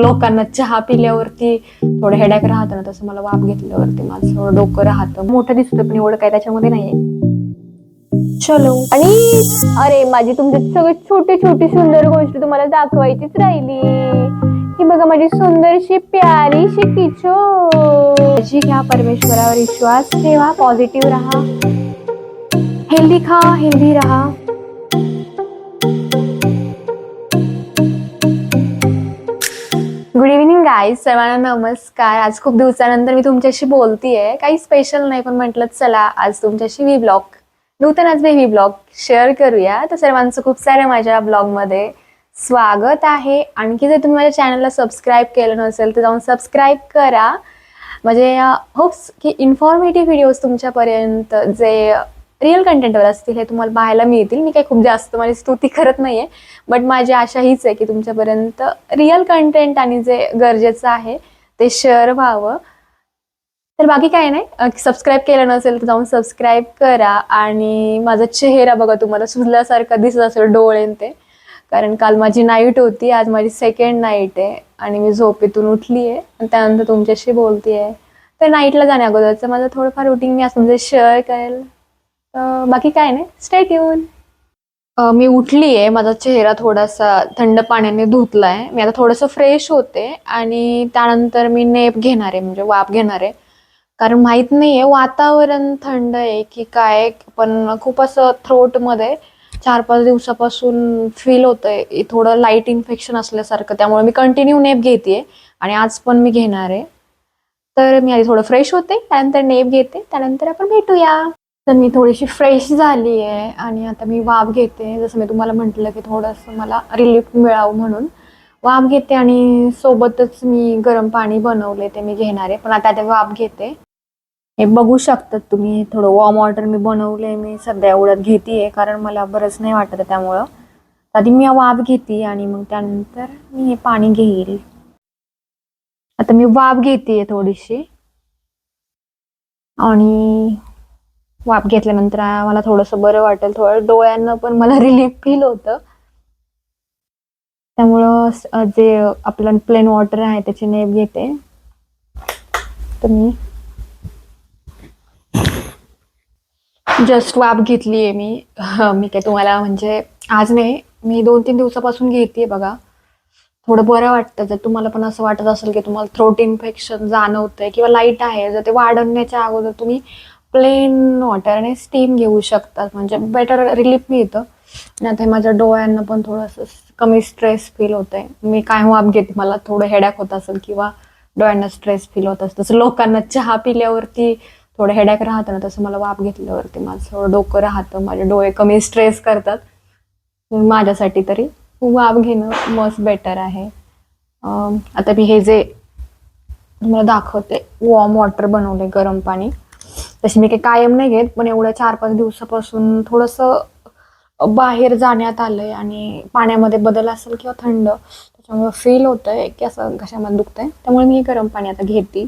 लोकांना चहा पिल्यावरती थोडं हेडॅक राहतं ना, तसं मला वाफ घेतल्यावरती माझं थोडं डोकं राहतं. मोठं दिसतं पण एवढं काय त्याच्यामध्ये नाहीये. चलो. आणि अरे माझी तुमच्या सगळ्यात छोटी छोटी सुंदर गोष्ट तुम्हाला दाखवायचीच राहिली. ही बघा माझी सुंदरशी प्यारीशी किचो. काळजी घ्या, परमेश्वरावर विश्वास ठेवा, पॉझिटिव्ह राहा, हेल्दी खा, हेल्दी राहा. गुड इव्हनिंग गाईज, सर्वांना नमस्कार. आज खूप दिवसानंतर मी तुमच्याशी बोलतीये. काही स्पेशल नाही, पण म्हटलं चला आज तुमच्याशी नूतन आज व्ही ब्लॉग शेअर करूया. तर सर्वांचं खूप सारं माझ्या ब्लॉगमध्ये स्वागत आहे. आणखी जर तुम्ही माझ्या चॅनलला सबस्क्राईब केलं नसेल तर जाऊन सबस्क्राईब करा. म्हणजे होप्स की इन्फॉर्मेटिव्ह व्हिडिओज तुमच्यापर्यंत जे रिअल कंटेंटवर असतील हे तुम्हाला पाहायला मिळतील. मी काही खूप जास्त माझी स्तुती करत नाहीये, बट माझी आशा हीच आहे की तुमच्यापर्यंत रिअल कंटेंट आणि जे गरजेचं आहे ते शेअर व्हावं. तर बाकी काय नाही, सबस्क्राईब केलं नसेल तर जाऊन सबस्क्राईब करा. आणि माझा चेहरा बघा, तुम्हाला सुजल्यासारखा दिसत असेल डोळे ते, कारण काल माझी नाईट होती, आज माझी सेकंड नाईट आहे आणि मी झोपेतून उठली आहे आणि त्यानंतर तुमच्याशी बोलतीये. तर नाईटला जाण्या अगोदरचं माझं थोडंफार रुटीन मी आज तुमचे शेअर करेल. बाकी काय नाही, स्टे ट्यून. मी उठली आहे, माझा चेहरा थोडासा थंड पाण्याने धुतलाय. मी आता थोडंसं फ्रेश होते आणि त्यानंतर मी नेप घेणार आहे, म्हणजे वाफ घेणार आहे. कारण माहित नाहीये वातावरण थंड आहे की काय, पण खूप असं थ्रोटमध्ये 4-5 दिवसापासून फील होतंय थोडं लाईट इन्फेक्शन असल्यासारखं. त्यामुळे मी कंटिन्यू नेप घेतेय आणि आज पण मी घेणार आहे. तर मी आधी थोडं फ्रेश होते, त्यानंतर नेप घेते, त्यानंतर आपण भेटूया. तर मी थोडीशी फ्रेश झाली आहे आणि आता मी वाफ घेते. जसं मी तुम्हाला म्हटलं की थोडंसं मला रिलीफ मिळावं म्हणून वाफ घेते आणि सोबतच मी गरम पाणी बनवले ते मी घेणार आहे. पण आता वाफ घेते. हे बघू शकतात तुम्ही, थोडं वॉर्म वॉटर मी बनवले. मी सध्या एवढ्यात घेते कारण मला बरंच नाही वाटत त्यामुळं. आधी मी वाफ घेते आणि मग त्यानंतर मी हे पाणी घेईल. आता मी वाफ घेते थोडीशी आणि वाफ घेतल्यानंतर मला थोडंसं बरं वाटेल. थोडं डोळ्यांना पण मला रिलीफ फील होतं. त्यामुळं जे आपलं प्लेन वॉटर आहे त्याची नेप घेते. तर मी जस्ट वाफ घेतली आहे मी. मी काय तुम्हाला म्हणजे आज नाही, मी 2-3 दिवसापासून घेते बघा. थोडं बरं वाटतं. जर तुम्हाला पण असं वाटत असेल की तुम्हाला थ्रोट इन्फेक्शन जाणवतंय किंवा लाईट आहे, जर ते वाढवण्याच्या अगोदर तुम्ही प्लेन वॉटरने स्टीम घेऊ शकतात, म्हणजे बेटर रिलीफ मिळतं. आणि आता माझ्या डोळ्यांना पण थोडंसं कमी स्ट्रेस फील होतंय. मी काय वाफ घेते, मला थोडं हेडॅक होत असेल किंवा डोळ्यांना स्ट्रेस फील होत असेल, तसं लोकांना चहा पिल्यावरती थोडं हेडॅक राहतं ना, तसं मला वाफ घेतल्यावरती माझं थोडं डोकं राहतं, माझे डोळे कमी स्ट्रेस करतात. माझ्यासाठी तरी वाफ घेणं मस्ट बेटर आहे. आता मी हे जे तुम्हाला दाखवते, वॉर्म वॉटर बनवले, गरम पाणी. तशी मी काही कायम नाही घेत, पण एवढ्या 4-5 दिवसापासून थोडंसं बाहेर जाण्यात आलंय आणि पाण्यामध्ये बदल असेल किंवा थंड, त्याच्यामुळे फील होतंय की असं घशामध्ये दुखतंय. त्यामुळे मी गरम पाणी आता घेते.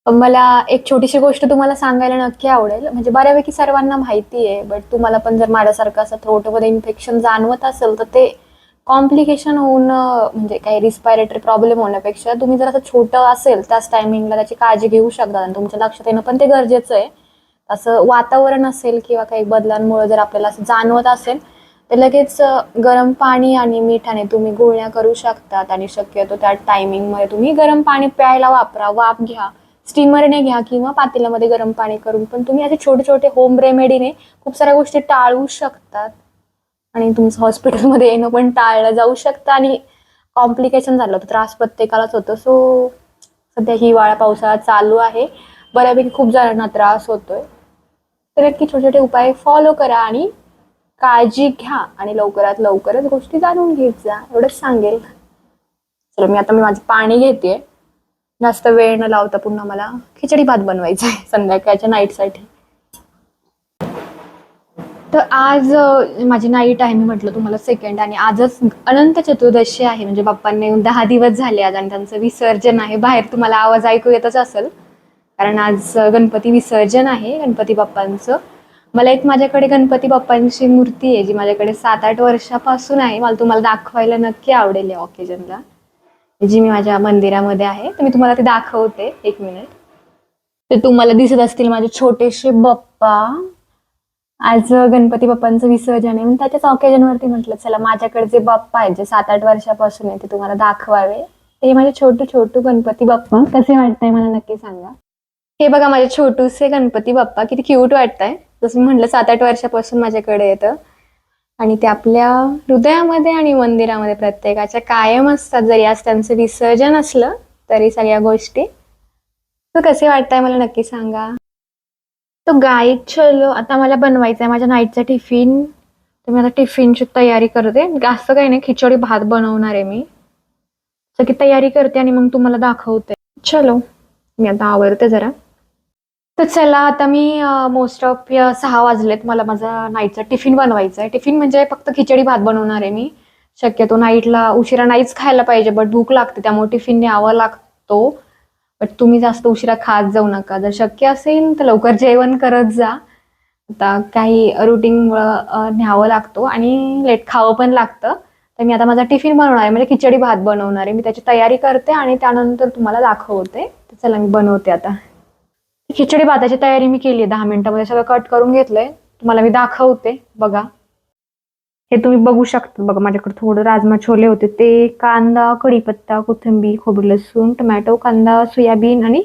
मला एक छोटीशी गोष्ट तुम्हाला सांगायला नक्की आवडेल. म्हणजे बऱ्यापैकी सर्वांना माहिती आहे, बट तुम्हाला पण जर माझ्यासारखं असं थ्रोटमध्ये इन्फेक्शन जाणवत असेल तर ते कॉम्प्लिकेशन होऊन, म्हणजे काही रिस्पायरेटरी प्रॉब्लेम होण्यापेक्षा तुम्ही जर असं छोटं असेल त्याच टायमिंगला त्याची काळजी घेऊ शकता आणि तुमच्या लक्षात येणं पण ते गरजेचं आहे. असं वातावरण असेल किंवा काही बदलांमुळे जर आपल्याला असं जाणवत असेल तर लगेच गरम पाणी आणि मिठाने तुम्ही गुळण्या करू शकतात आणि शक्यतो त्या टायमिंगमध्ये तुम्ही गरम पाणी प्यायला वापरा. वाफ घ्या, स्टीमरने घ्या किंवा पातेल्यामध्ये गरम पाणी करून पण तुम्ही असे छोटे छोटे होम रेमेडीने खूप साऱ्या गोष्टी टाळू शकतात आणि तुमचं हॉस्पिटलमध्ये येणं पण टाळलं जाऊ शकतं. आणि कॉम्प्लिकेशन झालं तर त्रास प्रत्येकालाच होतो. सो सध्या हिवाळा पावसाळा चालू आहे, बऱ्यापैकी खूप जणांना त्रास होतोय. तर नक्की छोटे छोटे उपाय फॉलो करा आणि काळजी घ्या आणि लवकरात लवकरच गोष्टी जाणून घेत जा, एवढंच सांगेल. चला मी माझं पाणी घेते. जास्त वेळ न लावता पुन्हा मला खिचडी भात बनवायचा आहे संध्याकाळच्या नाईटसाठी. तर आज माझी नाईट आहे, मी म्हटलं तुम्हाला सेकंड, आणि आजच अनंत चतुर्दशी आहे. म्हणजे बाप्पांना 10 दिवस झाले आज आणि त्यांचं विसर्जन आहे. बाहेर तुम्हाला आवाज ऐकू येतच असेल कारण आज गणपती विसर्जन आहे, गणपती बाप्पांचं. मला एक माझ्याकडे गणपती बाप्पांची मूर्ती आहे जी माझ्याकडे 7-8 वर्षापासून आहे. मला तुम्हाला दाखवायला नक्की आवडेल या ऑकेजनला. जी मी माझ्या मंदिरामध्ये आहे, तर मी तुम्हाला ते दाखवते. 1 मिनिट. तर तुम्हाला दिसत असतील माझे छोटेसे बाप्पा. आज गणपती बाप्पांचं विसर्जन आहे, म्हणून त्याच्याच ऑकेजनवरती म्हटलं चला माझ्याकडे जे बाप्पा आहेत जे 7-8 वर्षापासून आहे ते तुम्हाला दाखवावे. ते माझे छोटू छोटू गणपती बाप्पा. कसे वाटतंय मला नक्की सांगा. हे बघा माझे छोटूसे गणपती बाप्पा, किती क्यूट वाटतंय. जसं मी म्हटलं 7-8 वर्षापासून माझ्याकडे येतं आणि ते आपल्या हृदयामध्ये आणि मंदिरामध्ये प्रत्येकाच्या कायम असतात. जरी आज त्यांचं विसर्जन असलं तरी सगळ्या गोष्टी. तर कसे वाटतंय मला नक्की सांगा. तो गाईड चलो आता मला बनवायचं आहे माझ्या नाईटचा टिफिन. तर मी आता टिफिनची तयारी करते. जास्त काही नाही, खिचडी भात बनवणार आहे मी. सगळी तयारी करते आणि मग तुम्हाला दाखवते. चलो मी आता आवरते जरा. तर चला आता मी मोस्ट ऑफ 6 वाजलेत. मला माझा नाईटचा टिफिन बनवायचा आहे. टिफिन म्हणजे फक्त खिचडी भात बनवणार आहे मी. शक्यतो नाईटला उशिरा नाहीच खायला पाहिजे, बट भूक लागते त्यामुळे टिफिन न्यावा लागतो. बट तुम्ही जास्त उशिरा खात जाऊ नका. जर शक्य असेल तर लवकर जेवण करत जा. आता काही रुटीनमुळं न्यावं लागतो आणि लेट खावं पण लागतं. तर मी आता माझा टिफिन बनवणार आहे, म्हणजे खिचडी भात बनवणार आहे. मी त्याची तयारी करते आणि त्यानंतर तुम्हाला दाखवते. तर चला मी बनवते आता. खिचडी भाताची तयारी मी केली आहे 10 मिनिटामध्ये. सगळं कट करून घेतलंय. तुम्हाला मी दाखवते बघा. हे तुम्ही बघू शकता बघा. माझ्याकडे थोडं राजमा छोले होते, ते कांदा, कढीपत्ता, कोथिंबीर, खोबरं, लसूण, टोमॅटो, कांदा, सोयाबीन आणि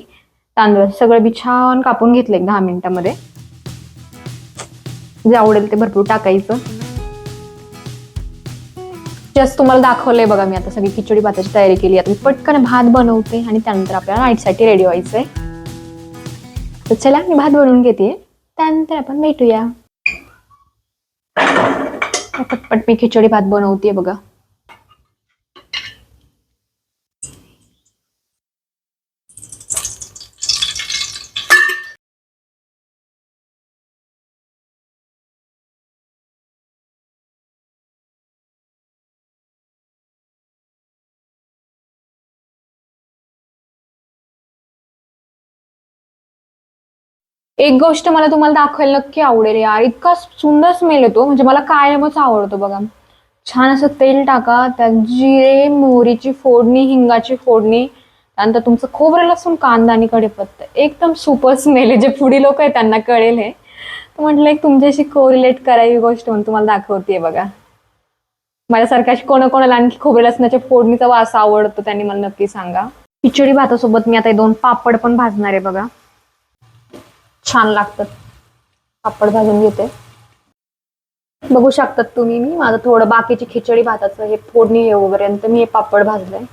तांदूळ सगळं मी छान कापून घेतलं 10 मिनिटामध्ये. जे आवडेल ते भरपूर टाकायचं. जस्ट तुम्हाला दाखवलंय बघा. मी आता सगळी खिचडी भाताची तयारी केली. आता मी पटकन भात बनवते आणि त्यानंतर आपल्याला नाईटसाठी रेडी व्हायचंय. तर चला मी भात बनवून घेते, त्यानंतर आपण भेटूया. पटपट मी खिचडी भात बनवते बघा. एक गोष्ट मला तुम्हाला दाखवायला नक्की आवडेल यार. इतका सुंदर स्मेल येतो, म्हणजे मला कायमच आवडतो बघा. छान असं तेल टाका, त्यात जिरे, मोहरीची फोडणी, हिंगाची फोडणी, त्यानंतर तुमचं खोबरं, लसूण, कांदा आणि कढीपत्ता. एकदम सुपर स्मेल आहे. जे फुडी लोक आहेत त्यांना कळेल हे. तर म्हटलं एक तुमच्याशी कोरिलेट करावी गोष्ट म्हणून तुम्हाला दाखवते बघा. माझ्यासारखा कोणाकोणाला आणखी खोबरं लसणाच्या फोडणीचा वास आवडतो त्यांनी मला नक्की सांगा. खिचडी भातासोबत मी आता 2 पापड पण भाजणार आहे बघा. छान लागतात. पापड भाजून घेते. बघू शकतात तुम्ही. मी माझं थोडं बाकीची खिचडी भाताचं हे फोडणी येऊपर्यंत मी हे पापड भाजलंय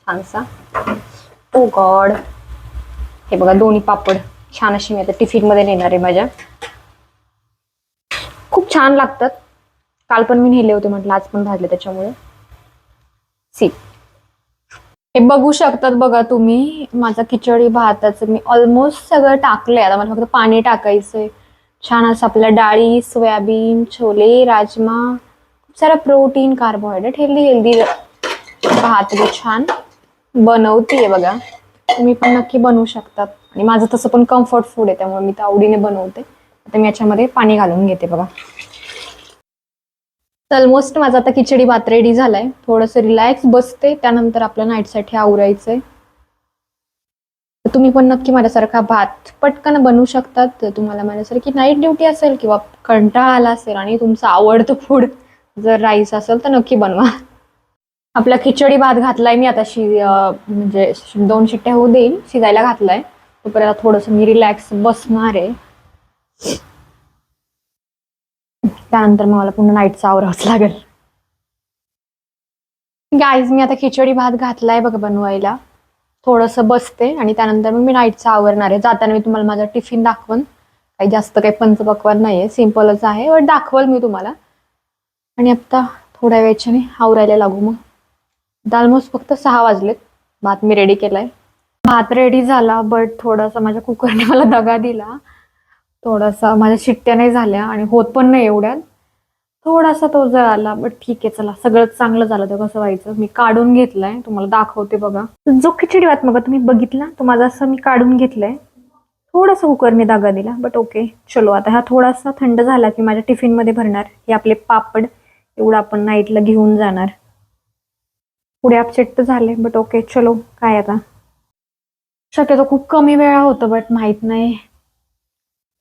छानसा. ओ गॉड. हे बघा 2 पापड छान अशी मी आता टिफिन मध्ये नेणार आहे माझ्या. खूप छान लागतात. काल पण मी नेले होते, म्हटलं आज पण भाजले त्याच्यामुळे. सी हे बघू शकतात बघा तुम्ही. माझा खिचडी भाताचं मी ऑलमोस्ट सगळं टाकलंय. आता मला फक्त पाणी टाकायचंय. छान असं आपल्या डाळी, सोयाबीन, छोले, राजमा, खूप सारा प्रोटीन, कार्बोहायड्रेट, हेल्दी भात मी छान बनवतेय बघा. तुम्ही पण नक्की बनवू शकतात आणि माझं तसं पण कम्फर्ट फूड आहे त्यामुळे मी तर आवडीने बनवते. आता मी याच्यामध्ये पाणी घालून घेते बघा. ऑलमोस्ट माझा आता खिचडी भात रेडी झालाय. थोडंसं रिलॅक्स बसते, त्यानंतर आपल्या नाईटसाठी आवरायचंय. तुम्ही पण नक्की माझ्यासारखा भात पटकन बनवू शकतात. तर तुम्हाला माझ्यासारखी नाईट ड्युटी असेल किंवा कंटाळा आला असेल आणि तुमचं आवडतं फूड जर राईस असेल तर नक्की बनवा. आपला खिचडी भात घातलाय मी आता. म्हणजे 2 शिट्ट्या होऊ देईल. शिजायला घातलाय. तोपर्यंत थोडंसं मी रिलॅक्स बसणार आहे. त्यानंतर मला पुन्हा नाईटचं आवरावंच लागेल. गाईज मी आता खिचडी भात घातलाय बघा बनवायला. थोडंसं बसते आणि त्यानंतर मग मी नाईटचं आवरणार आहे. जाताना मी तुम्हाला माझा टिफिन दाखवन. काही जास्त काही पंचपक्वान नाहीये, सिम्पलच आहे, बट दाखवल मी तुम्हाला. आणि आता थोड्या वेळाने आवरायला लागू. मग ऑलमोस्ट फक्त 6 वाजलेत. भात मी रेडी केलाय. भात रेडी झाला, बट थोडासा माझ्या कुकरने मला दगा दिला. थोडासा माझ्या शिट्ट्या नाही झाल्या आणि होत पण नाही एवढ्यात. थोडासा तो जळाला, बट ठीक आहे. चला सगळंच चांगलं झालं तर कसं व्हायचं. मी काढून घेतलाय, तुम्हाला दाखवते बघा. जो खिचडी भात मग तुम्ही बघितला तो माझा असं मी काढून घेतलाय. थोडासा कुकरने दागा दिला, बट ओके चलो. आता हा थोडासा थंड झाला की माझ्या टिफिनमध्ये भरणार. हे आपले पापड एवढं आपण नाईटला घेऊन जाणार. पुढे अपसेट तर झाले, बट ओके चलो. काय आता शक्यतो खूप कमी वेळा होतं, बट माहित नाही.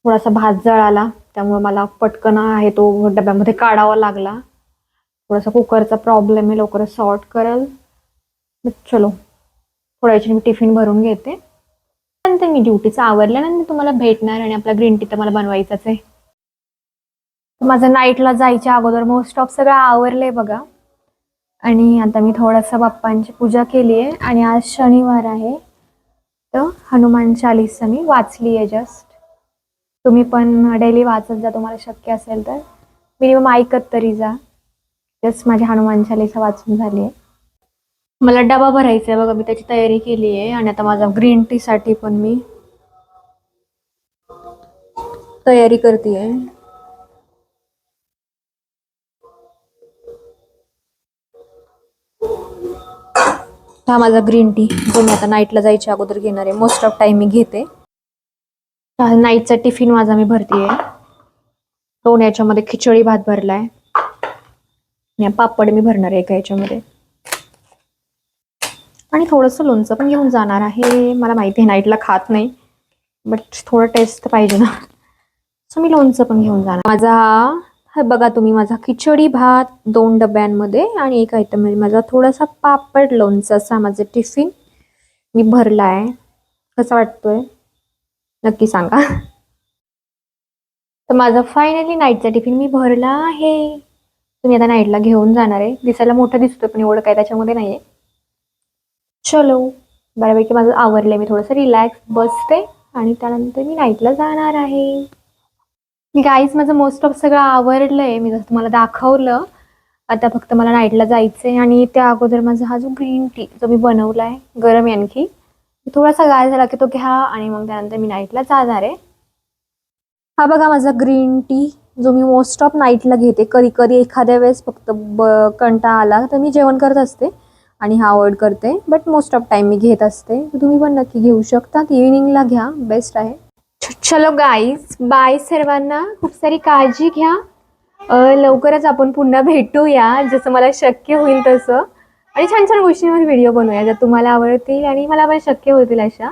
थोडासा भात जळाला त्यामुळे मला पटकन आहे तो डब्यामध्ये काढावा लागला. थोडासा कुकरचा प्रॉब्लेम आहे, लवकरच सॉर्ट करल. चलो थोड्या वेळाने मी टिफिन भरून घेते. नंतर मी ड्युटीचं आवरल्यानंतर तुम्हाला भेटणार आणि आपला ग्रीन टी तर मला बनवायचाच आहे. माझं नाईटला जायच्या अगोदर मोस्ट ऑफ सगळं आवरलंय बघा. आणि आता मी थोडंसं बाप्पांची पूजा केली आहे आणि आज शनिवार आहे तर हनुमान चालीसा मी वाचली आहे जस्ट. तुम्ही पण डेली वाचत जा तुम्हाला शक्य असेल तर. मिनिमम ऐकत तरी जा. जस्ट माझी हनुमान चालीसा वाचून झाली आहे. मला डबा भरायचा आहे बघा, मी त्याची तयारी केली आहे. आणि आता माझा ग्रीन टी साठी पण मी तयारी करते. हा माझा ग्रीन टी जो मी आता नाईटला जायच्या अगोदर घेणार आहे. मोस्ट ऑफ टाइम मी घेते. नाईटचा टिफिन माझा मी भरतीये. दोन याच्यामध्ये खिचडी भात भरलाय. पापड मी भरणार आहे एका याच्यामध्ये. आणि थोडंसं लोणचं पण घेऊन जाणार आहे. मला माहिती आहे नाईटला खात नाही, बट थोडं टेस्ट पाहिजे ना, सो मी लोणचं पण घेऊन जाणार. माझा हा बघा तुम्ही, माझा खिचडी भात 2 डब्यांमध्ये आणि एक आयटम मध्ये माझा थोडासा पापड लोणचं असा माझं टिफिन मी भरलाय. कसा वाटतोय नक्की सांगा. तर माझा फायनली नाईटचा टिफिन मी भरला आहे. तुम्ही आता नाईटला घेऊन जाणार आहे. दिसायला मोठं दिसतोय पण एवढं काय त्याच्यामध्ये नाहीये. चलो बऱ्यापैकी माझं आवरलंय. मी थोडंसं रिलॅक्स बसते आणि त्यानंतर मी नाईटला जाणार आहे. गाईज माझं मोस्ट ऑफ सगळं आवरलंय. मी जसं तुम्हाला दाखवलं. आता फक्त मला नाईटला जायचंय आणि त्या अगोदर माझा हा जो ग्रीन टी जो मी बनवलाय गरम आहे आणखी, थोडासा गार झाला की तो घ्या आणि मग त्यानंतर मी नाईटला जाणार आहे. हा बघा माझा ग्रीन टी जो मी मोस्ट ऑफ नाईटला घेते. कधी कधी एखाद्या वेळेस फक्त कंटाळा आला तर मी जेवण करत असते आणि हा अवॉइड करते, बट मोस्ट ऑफ टाइम मी घेत असते. तुम्ही पण नक्की घेऊ शकता. इव्हिनिंगला घ्या, बेस्ट आहे. चलो गाईज बाय सर्वांना. खूप सारी काळजी घ्या. लवकरच आपण पुन्हा भेटूया जसं मला शक्य होईल तसं. आणि छान छान गोष्टींवर व्हिडिओ बनवूया जर तुम्हाला आवडतील आणि मला पण शक्य होतील अशा.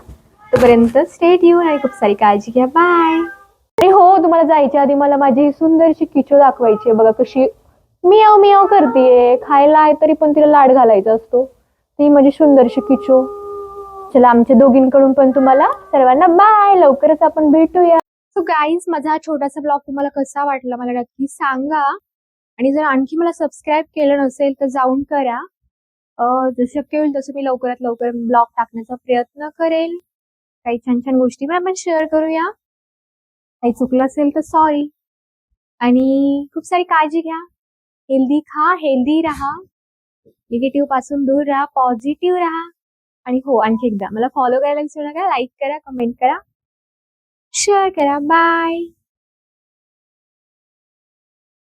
तोपर्यंत स्टे ट्यून आणि खूप सारी काळजी घ्या. बाय. आणि हो, तुम्हाला जायच्या आधी मला माझी सुंदरशी किचो दाखवायची आहे बघा. कशी मियाव मियाव करतीये. खायला आहे तरी पण तिला लाड घालायचा असतो. ती माझी सुंदरशी किचो. चला आमच्या दोघींकडून पण तुम्हाला सर्वांना बाय. लवकरच आपण भेटूया. सो गाईज माझा हा छोटासा ब्लॉग तुम्हाला कसा वाटला मला नक्की सांगा. आणि जर आणखी मला सबस्क्राईब केलं नसेल तर जाऊन करा. जसं शक्य होईल तसं मी लवकरात लवकर ब्लॉग टाकण्याचा प्रयत्न करेल. काही छान छान गोष्टी पण आपण शेअर करूया. काही चुकलं असेल तर सॉरी. आणि खूप सारी काळजी घ्या. हेल्दी खा, हेल्दी राहा, निगेटिव्ह पासून दूर राहा, पॉझिटिव्ह राहा. आणि हो आणखी एकदा मला फॉलो करायला विसरू नका. लाईक करा, कमेंट करा, शेअर करा. बाय.